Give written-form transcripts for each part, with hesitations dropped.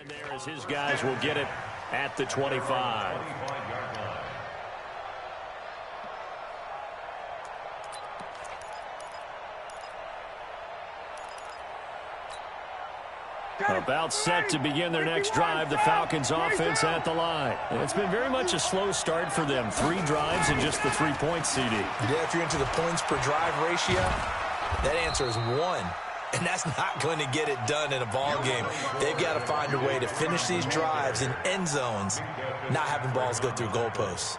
There as his guys will get it at the 25. About set to begin their next drive, the Falcons offense at the line. It's been very much a slow start for them. 3 drives and just the 3 points, CD. Yeah, if you're into the points per drive ratio, that answer is 1. And that's not going to get it done in a ball game. They've got to find a way to finish these drives in end zones, not having balls go through goalposts.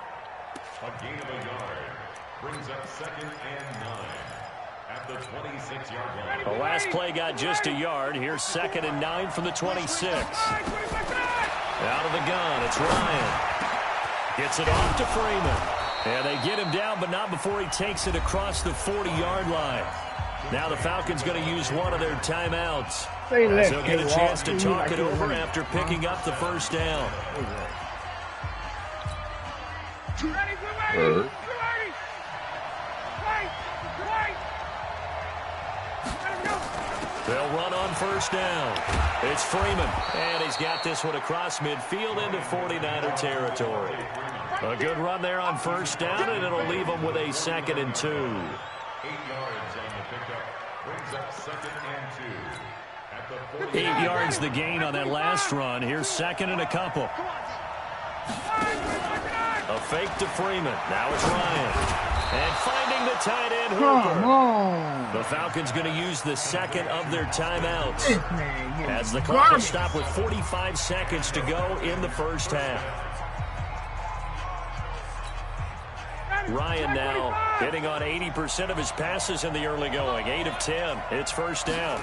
A gain of a yard brings up 2nd and 9 at the 26-yard line. The last play got just a yard. Here's 2nd and 9 from the 26. Out of the gun, it's Ryan. Gets it off to Freeman. And they get him down, but not before he takes it across the 40-yard line. Now the Falcons going to use one of their timeouts. As they'll get a chance to talk it over after picking up the first down. They'll run on first down. It's Freeman, and he's got this one across midfield into 49er territory. A good run there on first down, and it'll leave them with a 2nd and 2. 8 yards on the pickup brings up 2nd and 2 at the 8 yards the gain on that last run. Here's 2nd and a couple. A fake to Freeman. Now it's Ryan. And finding the tight end, Hooper. The Falcons going to use the 2nd of their timeouts as the clock will stop with 45 seconds to go in the first half. Ryan now hitting on 80% of his passes in the early going. 8 of 10. It's first down.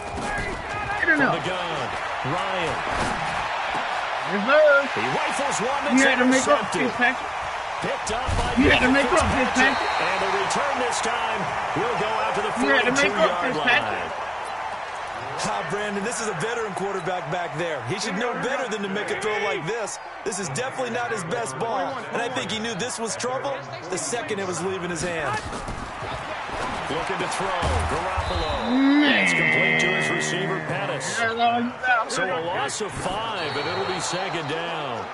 From the gun, Ryan. He rifles one that's intercepted. Picked up by Fitzpatrick. And the return this time will go out to the 42-yard line. Brandon, this is a veteran quarterback back there. He should know better than to make a throw like this. This is definitely not his best ball, and I think he knew this was trouble the second it was leaving his hand. Looking to throw, Garoppolo. It's complete to his receiver, Pettis. So a loss of 5, and it'll be 2nd down.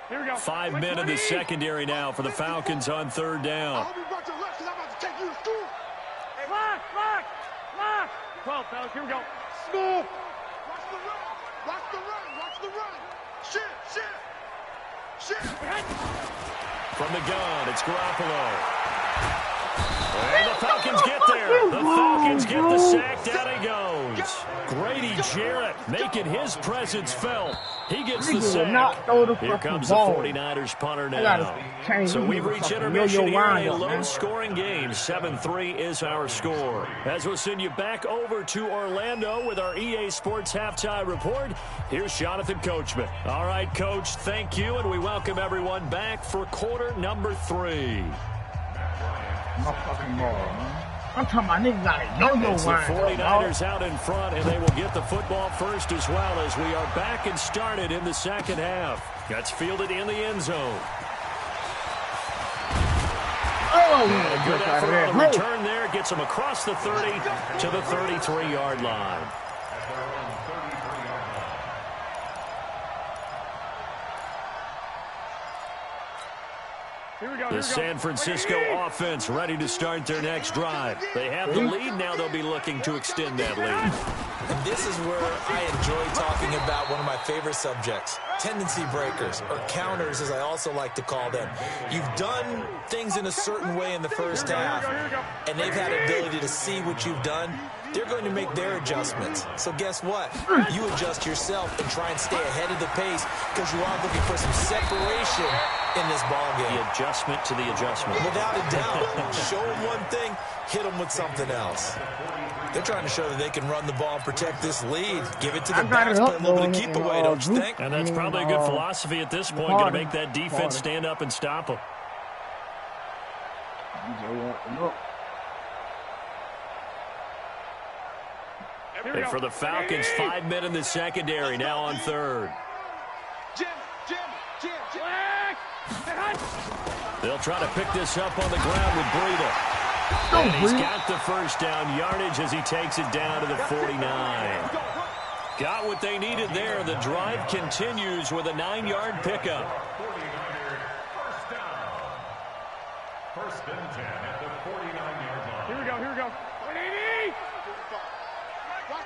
Here we go. 5 men in the secondary now for the Falcons on 3rd down. Lock. 12, fellas. Here we go. Smooth. Watch the run. Shit. From the gun, it's Garoppolo. And the Falcons get there. The Falcons get the sack. Down he goes. Grady Jarrett making his presence felt. He gets the sack. Here comes the 49ers punter now. So we've reached intermission here in a low-scoring game. 7-3 is our score. As we'll send you back over to Orlando with our EA Sports Halftime Report, here's Jonathan Coachman. All right, Coach, thank you, and we welcome everyone back for quarter number 3. I'm talking about niggas got a yo-yo it's the 49ers out in front, and they will get the football first as well as we are back and started in the second half. That's fielded in the end zone. Oh, a good effort on the return there. Gets him across the 30 to the 33-yard line. The San Francisco offense ready to start their next drive. They have the lead. Now they'll be looking to extend that lead. And this is where I enjoy talking about one of my favorite subjects, tendency breakers, or counters as I also like to call them. You've done things in a certain way in the first half, and they've had an ability to see what you've done. They're going to make their adjustments. So guess what? You adjust yourself and try and stay ahead of the pace because you are looking for some separation in this ball game. The adjustment to the adjustment. Without a doubt. Show them one thing, hit them with something else. They're trying to show that they can run the ball and protect this lead. Give it to the backs, play a little bit of keep away, don't you think? And that's probably a good philosophy at this point. Going to make that defense stand up and stop them. And for the Falcons, 5 men in the secondary now on 3rd. They'll try to pick this up on the ground with Breida. And he's got the first down yardage as he takes it down to the 49. Got what they needed there. The drive continues with a 9-yard pickup. 49er, first down. First and 10 at the 49-yard line. Here we go, here we go. 180!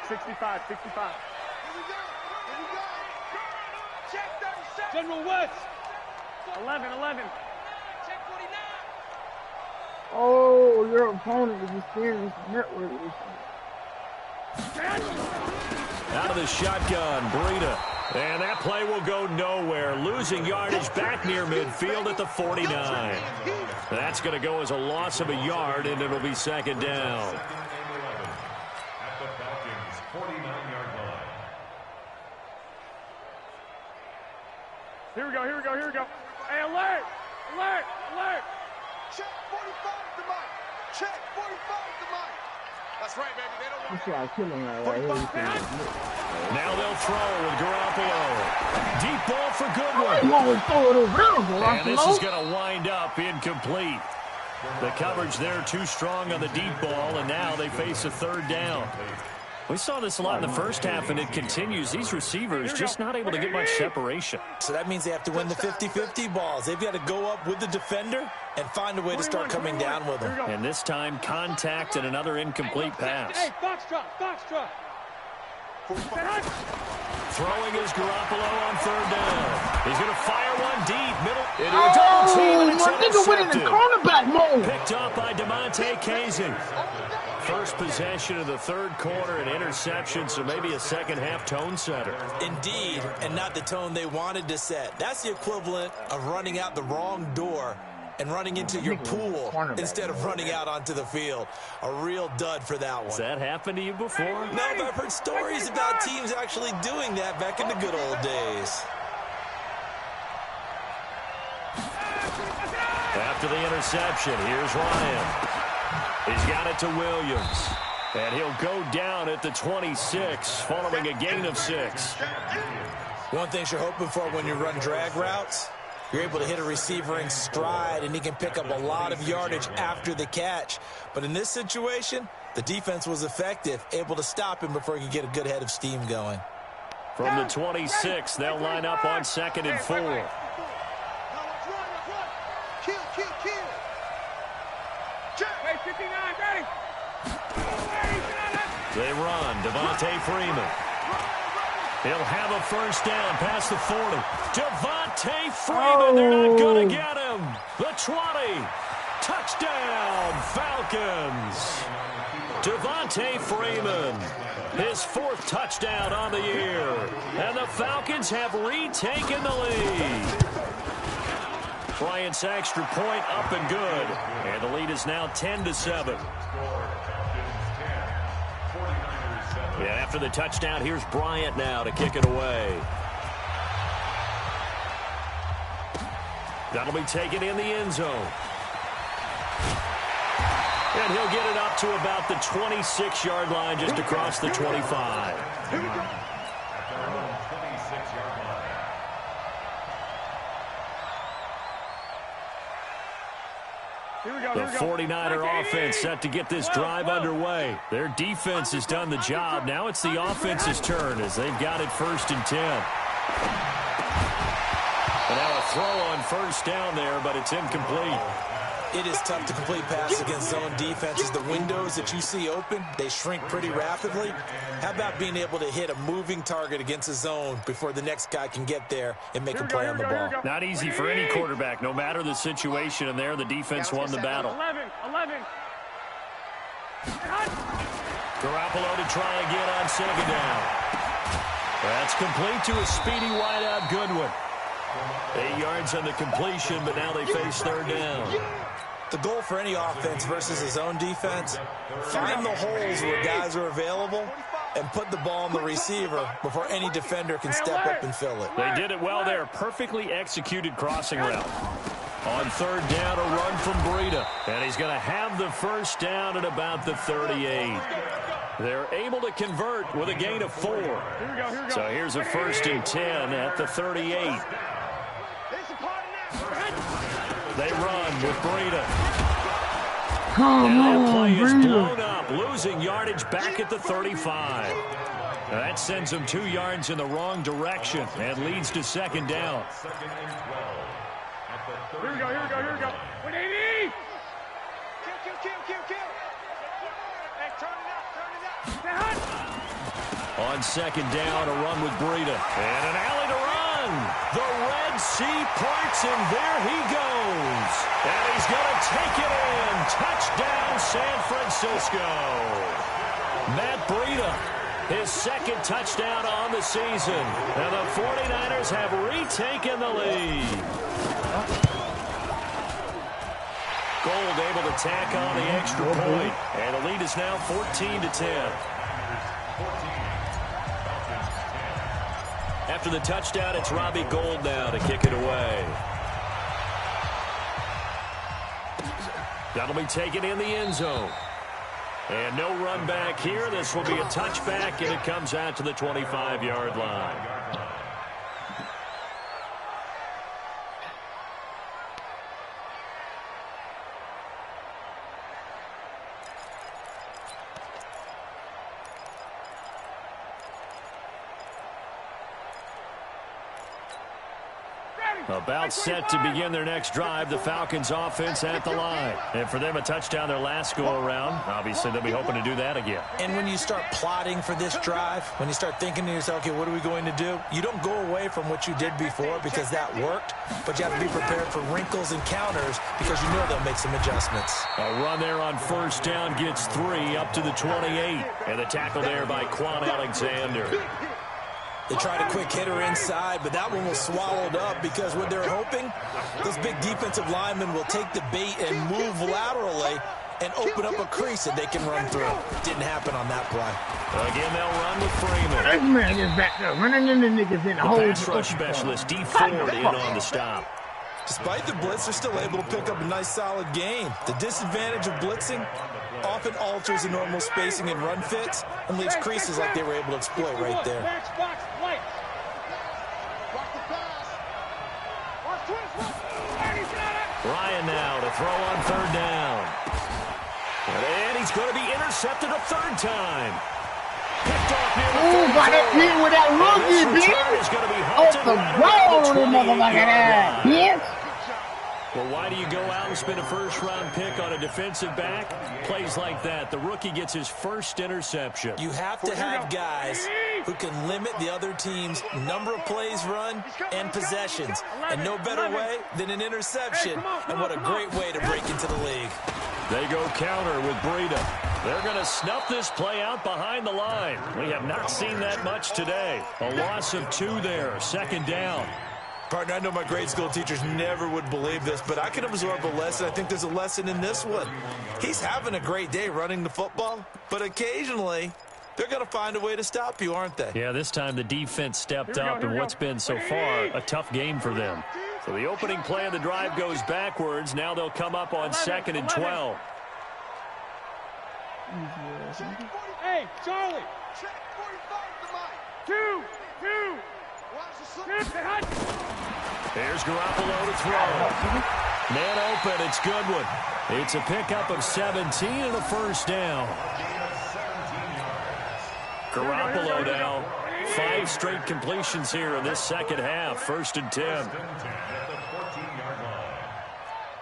65, 65. Here we go. Here we go. Check 37. General West. 11, 11. Check 49. Oh, your opponent is just steering this network. Out of the shotgun, Breida. And that play will go nowhere. Losing yardage back near midfield at the 49. That's going to go as a loss of a yard, and it'll be second down. At the Falcons' 49-yard line. Here we go, here we go, here we go. Hey, alert! Alert! Alert! Check 45 the mic. Check 45 the mic. That's right, baby. They don't want That's why I kill him right here. Now they'll throw with Garoppolo. Deep ball for Goodwin. You always throw it over there, And this is going to wind up incomplete. The coverage there too strong on the deep ball, and now they face a third down. We saw this a lot in the first half, and it continues. These receivers just not able to get much separation. So that means they have to win the 50-50 balls. They've got to go up with the defender and find a way to start coming down with them. And this time, contact and another incomplete pass. Hey, Foxtrot, Foxtrot. Throwing is Garoppolo on third down. He's going to fire one deep, middle, into a double team, and it's my nigga went in the intercepted. cornerback mode. Picked up by DeMonte Casey. First possession of the third quarter, an interception, so maybe a second-half tone setter. Indeed, and not the tone they wanted to set. That's the equivalent of running out the wrong door and running into your pool instead of running out onto the field. A real dud for that one. Has that happened to you before? No, but I've heard stories about teams actually doing that back in the good old days. After the interception, here's Ryan. He's got it to Williams. And he'll go down at the 26, following a gain of 6. One thing you're hoping for when you run drag routes, you're able to hit a receiver in stride, and he can pick up a lot of yardage after the catch. But in this situation, the defense was effective, able to stop him before he could get a good head of steam going. From the 26, they'll line up on 2nd and 4. Now let's run. Kill, kill, kill. Check. Hey, 59, ready. They run. Devontae Freeman. He'll have a first down past the 40. Devontae Freeman, they're not going to get him. The 20. Touchdown, Falcons. Devontae Freeman, his 4th touchdown on the year. And the Falcons have retaken the lead. Bryant's extra point up and good. And the lead is now 10-7. Yeah, after the touchdown, here's Bryant now to kick it away. That'll be taken in the end zone. And he'll get it up to about the 26-yard line, just across the 25. Here we go. The 49er offense set to get this drive underway. Their defense has done the job. Now it's the offense's turn as they've got it 1st and 10. And now a throw on first down there, but it's incomplete. It is tough to complete passes against zone defenses. The windows that you see open, they shrink pretty rapidly. How about being able to hit a moving target against a zone before the next guy can get there and make a play on the ball? Not easy for any quarterback, no matter the situation, and there the defense won the battle. 11. Garoppolo to try again on 2nd down. That's complete to a speedy wideout Goodwin. 8 yards on the completion, but now they face 3rd down. The goal for any offense versus a zone defense, find the holes where guys are available and put the ball on the receiver before any defender can step up and fill it. They did it well there. Perfectly executed crossing route. On 3rd down, a run from Breida. And he's going to have the first down at about the 38. They're able to convert with a gain of 4. So here's a 1st and 10 at the 38. They run with Breida. Come And that play is on, blown Breida. up, losing yardage back at the 35. Now that sends them 2 yards in the wrong direction and leads to second down. Second and 12. At the Here we go, here we go, here we go. 180! Kill. Hey, turn it up. Stay hot! On second down, a run with Breida. And an alley to run. The Red Sea parts, and there he goes. And he's going to take it in. Touchdown, San Francisco. Matt Breida, his second touchdown on the season. And the 49ers have retaken the lead. Gold able to tack on the extra point. And the lead is now 14-10. After the touchdown, it's Robbie Gould now to kick it away. That'll be taken in the end zone. And no run back here. This will be a touchback, and it comes out to the 25-yard line. About set to begin their next drive, the Falcons offense at the line. And for them, a touchdown their last go-around. Obviously, they'll be hoping to do that again. And when you start plotting for this drive, when you start thinking to yourself, okay, what are we going to do? You don't go away from what you did before because that worked, but you have to be prepared for wrinkles and counters because you know they'll make some adjustments. A run there on first down gets 3 up to the 28. And the tackle there by Quan Alexander. They tried a quick hitter inside, but that one was swallowed up because what they're hoping, those big defensive linemen will take the bait and move laterally and open up a crease that they can run through. Didn't happen on that play. Again, they'll run with Freeman. This man is back there running in the niggas in the The hole. pass rush specialist, D. Ford, in on the stop. Despite the blitz, they're still able to pick up a nice solid gain. The disadvantage of blitzing often alters the normal spacing and run fits and leaves creases like they were able to exploit right there. Box, light. Watch the pass. Watch twist. Ryan now to throw on third down. And he's going to be intercepted a third time. Picked off near the Oh, got that pin with that rookie, return is going to be Off halted the right ground, around the motherfucker, that 28-yard line. bitch. Well, why do you go out and spend a first-round pick on a defensive back? Plays like that, the rookie gets his first interception. You have to have guys who can limit the other team's number of plays run and possessions. And no better way than an interception. And what a great way to break into the league. They go counter with Breida. They're going to snuff this play out behind the line. We have not seen that much today. A loss of 2 there, second down. Partner, I know my grade school teachers never would believe this, but I can absorb a lesson. I think there's a lesson in this one. He's having a great day running the football, but occasionally they're going to find a way to stop you, aren't they? Yeah, this time the defense stepped up in what's been so far a tough game for them. So the opening play of the drive goes backwards. Now they'll come up on 2nd and 12. Hey, Charlie. Check 45 to Mike. 2. Watch the slip. Stay hot. There's Garoppolo to throw. Man open, it's Goodwin. It's a pickup of 17 and a first down. Garoppolo now, 5 straight completions here in this second half. 1st and 10.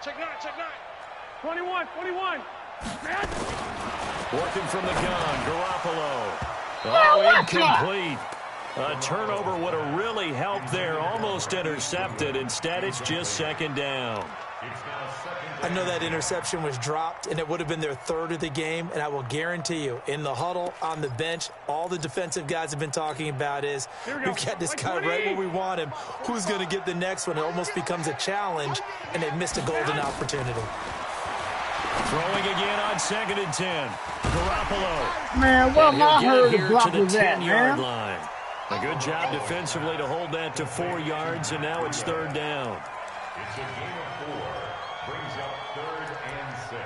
Check 9. 21. Man. Working from the gun, Garoppolo. Oh, incomplete. A turnover would have really helped there. Almost intercepted. Instead, it's just 2nd down. I know that interception was dropped, and it would have been their 3rd of the game, and I will guarantee you, in the huddle, on the bench, all the defensive guys have been talking about is, we've got this guy right where we want him. Who's going to get the next one? It almost becomes a challenge, and they missed a golden opportunity. Throwing again on 2nd and 10. Garoppolo. Man, what And my he'll get herd it here block to the was that, 10-yard man? line. A good job defensively to hold that to 4 yards, and now it's 3rd down. It's a game of 4. Brings up 3rd and 6.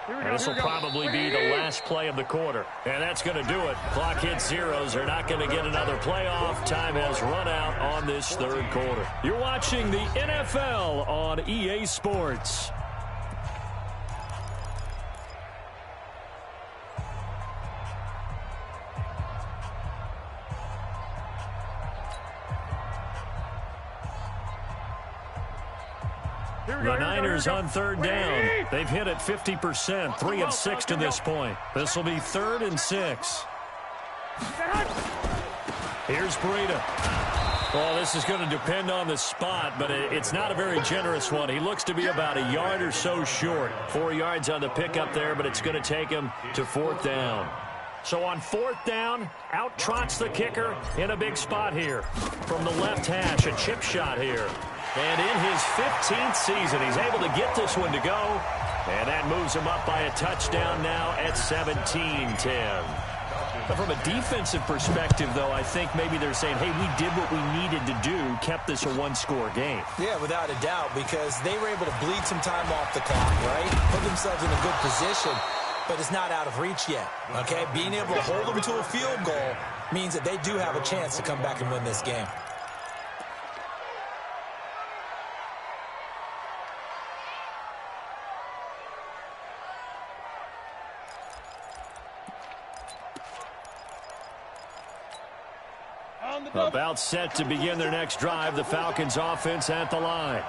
And this will probably be the last play of the quarter. And that's going to do it. Clock hits zeros. They're not going to get another playoff. Time has run out on this third quarter. You're watching the NFL on EA Sports. The Niners on third down. They've hit it 50%, 3 of 6 to this point. This will be 3rd and 6. Here's Breida. Well, this is going to depend on the spot, but it's not a very generous one. He looks to be about a yard or so short. 4 yards on the pickup there, but it's going to take him to 4th down. So on 4th down, out trots the kicker in a big spot here. From the left hash, a chip shot here. And in his 15th season, he's able to get this one to go. And that moves him up by a touchdown now at 17-10. But from a defensive perspective, though, I think maybe they're saying, hey, we did what we needed to do, kept this a one-score game. Yeah, without a doubt, because they were able to bleed some time off the clock, right? Put themselves in a good position, but it's not out of reach yet, okay? Being able to hold them to a field goal means that they do have a chance to come back and win this game. About set to begin their next drive, the Falcons offense at the line.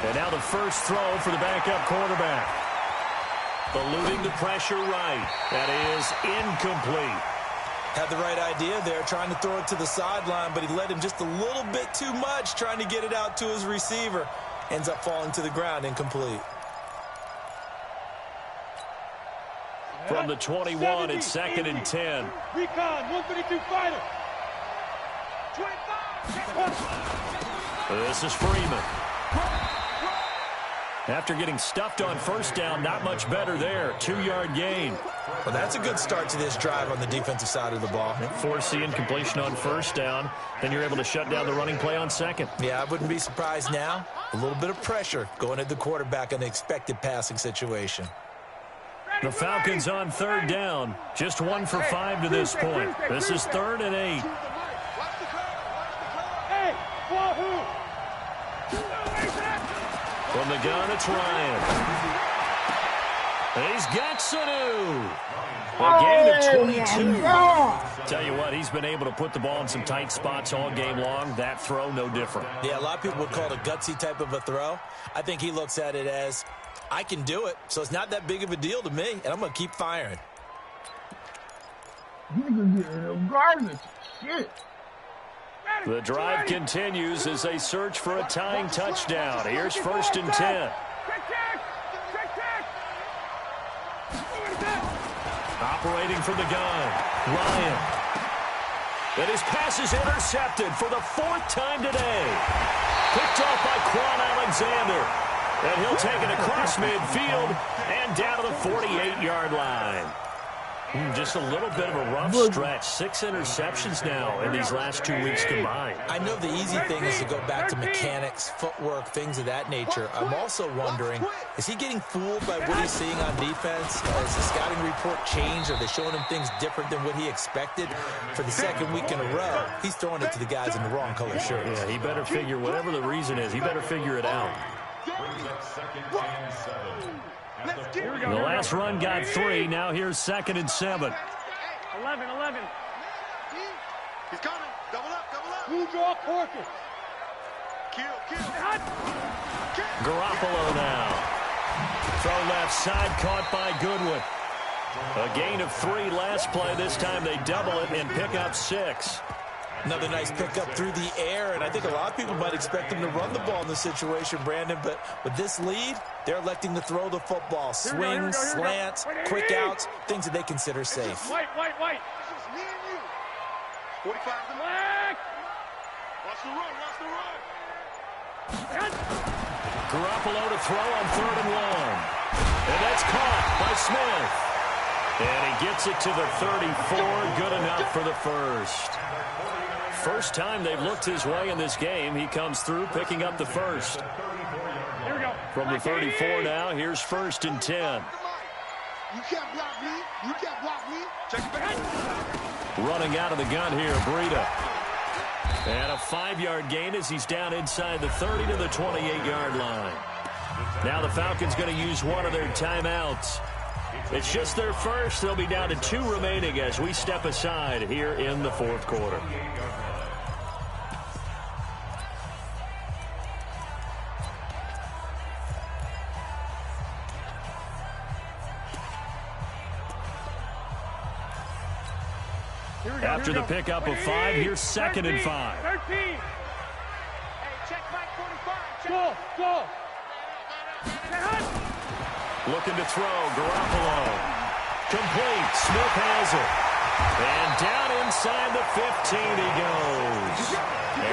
And now the first throw for the backup quarterback. Eluding the pressure right. That is incomplete. Had the right idea there, trying to throw it to the sideline, but he led him just a little bit too much, trying to get it out to his receiver. Ends up falling to the ground, incomplete. From the 21, it's 2nd and 10. Recon, 132 fighter. 25. This is Freeman. After getting stuffed on first down, not much better there. 2-yard gain. Well, that's a good start to this drive on the defensive side of the ball. Forcing incompletion on first down. Then you're able to shut down the running play on second. Yeah, I wouldn't be surprised now. A little bit of pressure going at the quarterback in an expected passing situation. The Falcons on 3rd down. Just 1 for 5 to this point. This is 3rd and 8. From the gun, it's Ryan. He's got Sanu. A gain of 22. Tell you what, he's been able to put the ball in some tight spots all game long. That throw, no different. Yeah, a lot of people would call it a gutsy type of a throw. I think he looks at it as, I can do it, so it's not that big of a deal to me, and I'm going to keep firing. Garbage. Shit. The drive continues as they search for a tying touchdown. Here's 1st and 10. Operating from the gun, Ryan. And his pass is intercepted for the 4th time today. Picked off by Quan Alexander. And he'll take it across midfield and down to the 48-yard line. Just a little bit of a rough stretch. 6 interceptions now in these last 2 weeks combined. I know the easy thing is to go back to mechanics, footwork, things of that nature. I'm also wondering, is he getting fooled by what he's seeing on defense? Has the scouting report changed? Are they showing him things different than what he expected? For the 2nd week in a row, he's throwing it to the guys in the wrong color shirts. Yeah, he better figure, whatever the reason is, he better figure it out. The last run got 3. Now here's 2nd and 7. 11. He's coming. Double up. Who draw Corker? Kill. Garoppolo now. Throw left side, caught by Goodwin. A gain of 3 last play. This time they double it and pick up 6. Another nice pickup through the air, and I think a lot of people might expect him to run the ball in this situation, Brandon, but with this lead, they're electing to throw the football. Swings, slants, quick outs, things that they consider safe. White. This is me and you. 45 to the Black. Watch the run. Garoppolo to throw on 3rd and 1. And that's caught by Smith. And he gets it to the 34. Good enough for the first. First time they've looked his way in this game. He comes through picking up the first. Here we go. From the 34 now, here's 1st and 10. You can't block me. You can't block me. Check it back. Running out of the gun here, Breida. And a 5-yard gain as he's down inside the 30 to the 28-yard line. Now the Falcons going to use one of their timeouts. It's just their first. They'll be down to 2 remaining as we step aside here in the 4th quarter. After the pickup of 5, here's 2nd and 5. 13. Hey, check Mike 45. Go. Looking to throw, Garoppolo. Complete, Smith has it. And down inside the 15 he goes.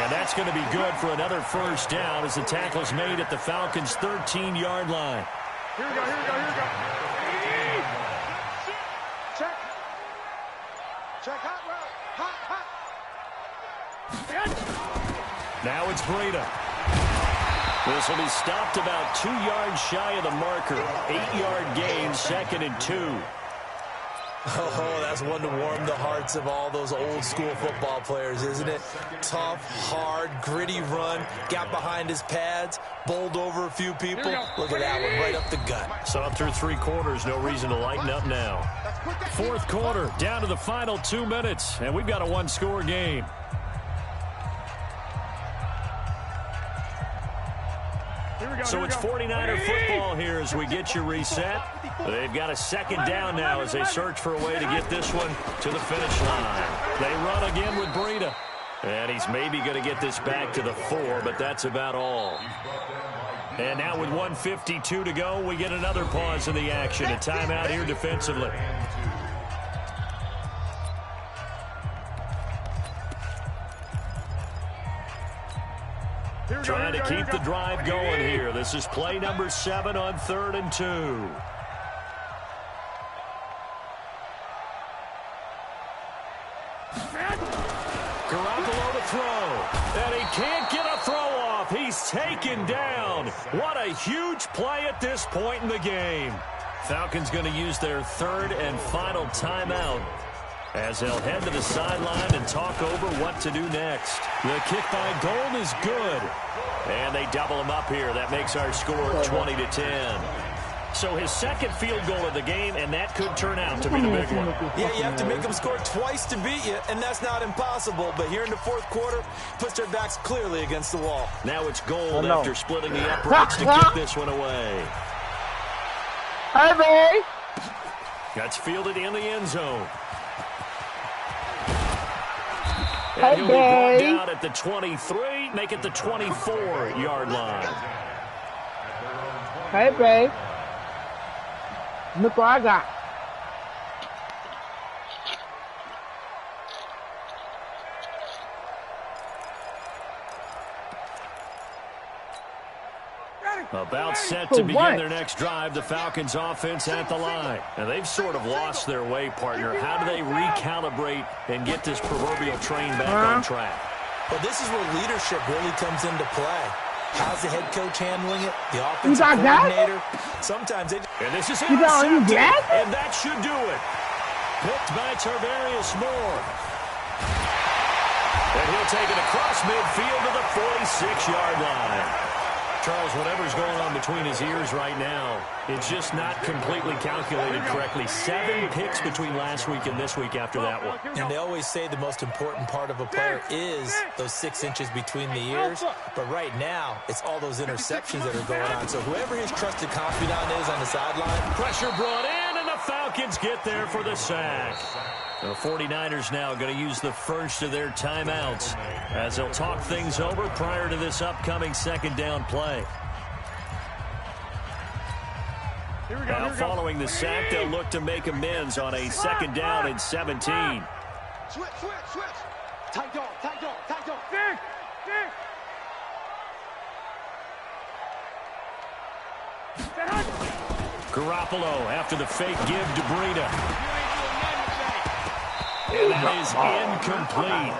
And that's going to be good for another 1st down as the tackle's made at the Falcons' 13-yard line. Here we go. Check hot route. Hot. Now it's Breida. This will be stopped about 2 yards shy of the marker. 8-yard gain, 2nd and 2. Oh, that's one to warm the hearts of all those old-school football players, isn't it? Tough, hard, gritty run, got behind his pads, bowled over a few people. Look at that one, right up the gut. So through 3 quarters, no reason to lighten up now. 4th quarter, down to the final 2 minutes, and we've got a 1-score game. So it's 49er football here as we get you reset. They've got a 2nd down now as they search for a way to get this one to the finish line. They run again with Breida. And he's maybe going to get this back to the 4, but that's about all. And now with 1:52 to go, we get another pause in the action. A timeout here defensively. Trying to keep the drive going here. This is play number 7 on 3rd and 2. Garoppolo to throw. And he can't get a throw off. He's taken down. What a huge play at this point in the game. Falcons going to use their 3rd and final timeout as they'll head to the sideline and talk over what to do next. The kick by Gold is good. And they double him up here. That makes our score 20-10. So his 2nd field goal of the game, and that could turn out to be the big one. Yeah, you have to make them score twice to beat you, and that's not impossible. But here in the 4th quarter, puts their backs clearly against the wall. Now it's Gold after splitting the uprights to kick this one away. Hey, Ray. That's fielded in the end zone. And he'll be brought down at the 23, make it the 24-yard line. Hey, babe. Look what I got. About set to begin their next drive, the Falcons offense at the line. And they've sort of lost their way, partner. How do they recalibrate and get this proverbial train back on track? Well, this is where leadership really comes into play. How's the head coach handling it? The offensive coordinator? Sometimes they... And this is intercepted, and that should do it. Picked by Tarvarius Moore. And he'll take it across midfield to the 46-yard line. Charles, whatever's going on between his ears right now, it's just not completely calculated correctly. 7 picks between last week and this week after that one. And they always say the most important part of a player is those 6 inches between the ears. But right now, it's all those interceptions that are going on. So whoever his trusted confidant is on the sideline. Pressure brought in, and the Falcons get there for the sack. The 49ers now going to use the first of their timeouts as they'll talk things over prior to this upcoming 2nd down play. Now following the sack, they'll look to make amends on a 2nd down and 17. Switch. Tight dog. Garoppolo after the fake give to Breida. And that is incomplete.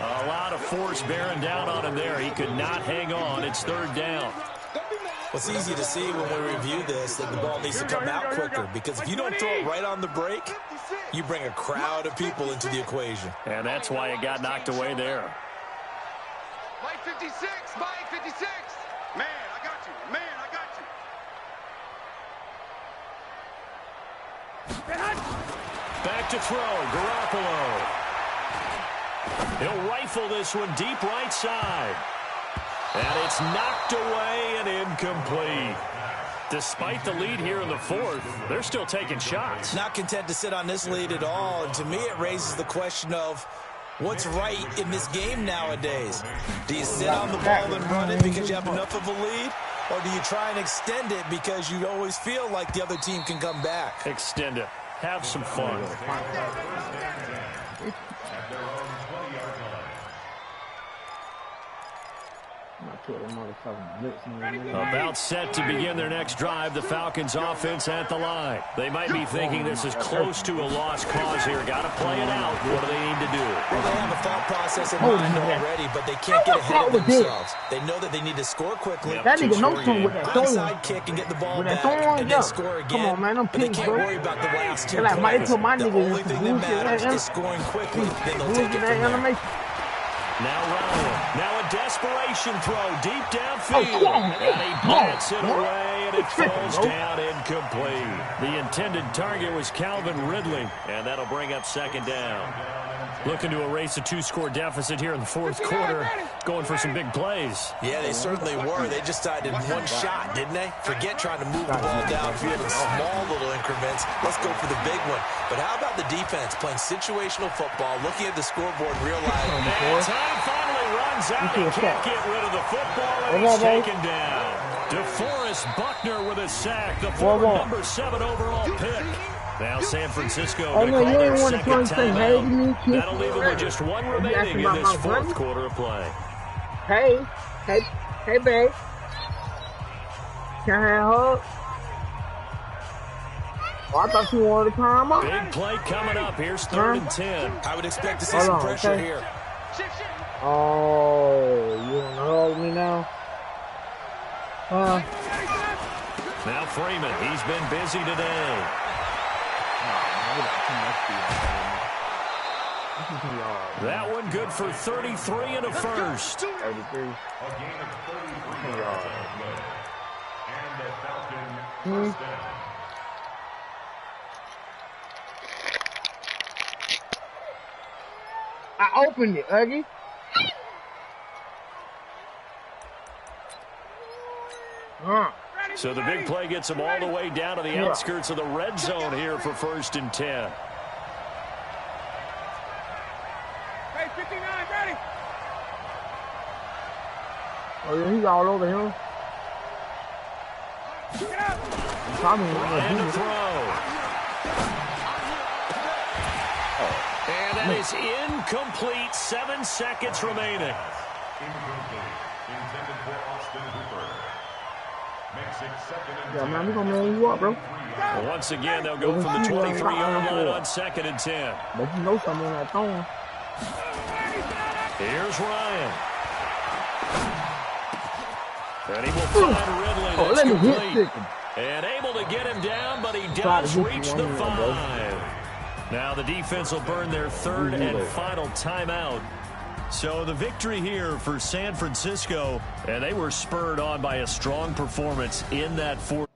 A lot of force bearing down on him there. He could not hang on. It's 3rd down. Don't be mad. Well, it's easy to see when we review this that the ball needs to come out quicker, because if you don't throw it right on the break, you bring a crowd of people into the equation. And that's why it got knocked away there. Mike 56, Mike 56. Man, I got you. Man, I got you. Back to throw, Garoppolo. He'll rifle this one deep right side. And it's knocked away and incomplete. Despite the lead here in the fourth, they're still taking shots. Not content to sit on this lead at all. And to me, it raises the question of what's right in this game nowadays. Do you sit on the ball and run it because you have enough of a lead? Or do you try and extend it because you always feel like the other team can come back? Extend it. Have some fun. About set to begin their next drive, the Falcons offense at the line. They might be thinking this is close to a lost cause here. Got to play it out. What do they need to do? Well, they have a thought process in mind already, but they can't get ahead of themselves. They know that they need to score quickly. That nigga knows something with that Onside kick and get the ball back and then score again. Come on, man, I'm but they can't worry about the last 2 like, plays. the only thing that matters is scoring quickly. Then they'll take it from there. Now Ryan. Now a desperation throw deep downfield. And he bats it away, and it falls down incomplete. The intended target was Calvin Ridley, and that'll bring up second down. Looking to erase a 2-score deficit here in the fourth quarter. Going for some big plays. Yeah, they certainly were. They just decided one shot, didn't they? Forget trying to move the ball downfield in small little increments. Let's go for the big one. But how about the defense playing situational football, looking at the scoreboard, realizing... And time finally runs out. He can't get rid of the football, and he's taken down. DeForest Buckner with a sack, the former number 7 overall pick. Now San Francisco going to call their second timeout. That'll leave them with just one remaining in this fourth quarter of play. Hey, babe. Can I have a hug? Oh, I thought you wanted to climb up. Big play coming up. Here's 3rd and 10. I would expect to see some pressure here. Oh, you want to hug me now? Now Freeman, he's been busy today. That one good for 33 and a first. 33. A gain of 33 yards. And the Falcons first down. I opened it, Uggy. So the big play gets them all the way down to the outskirts of the red zone here for 1st and 10. Hey, 59, ready? Oh, yeah, he's all over him. Ryan to throw. And that is incomplete. 7 seconds remaining. Incomplete. Intended for Austin Hooper. Makes it 2nd and 10. Yeah, man, we're going to man you up, bro. Well, once again, they'll go from the 23-yard line on 2nd and 10. But you know something on that phone. Here's Ryan. And he will find Ridley. That's complete. And able to get him down, but he does reach the 5. Now the defense will burn their 3rd and final timeout. So the victory here for San Francisco, and they were spurred on by a strong performance in that fourth.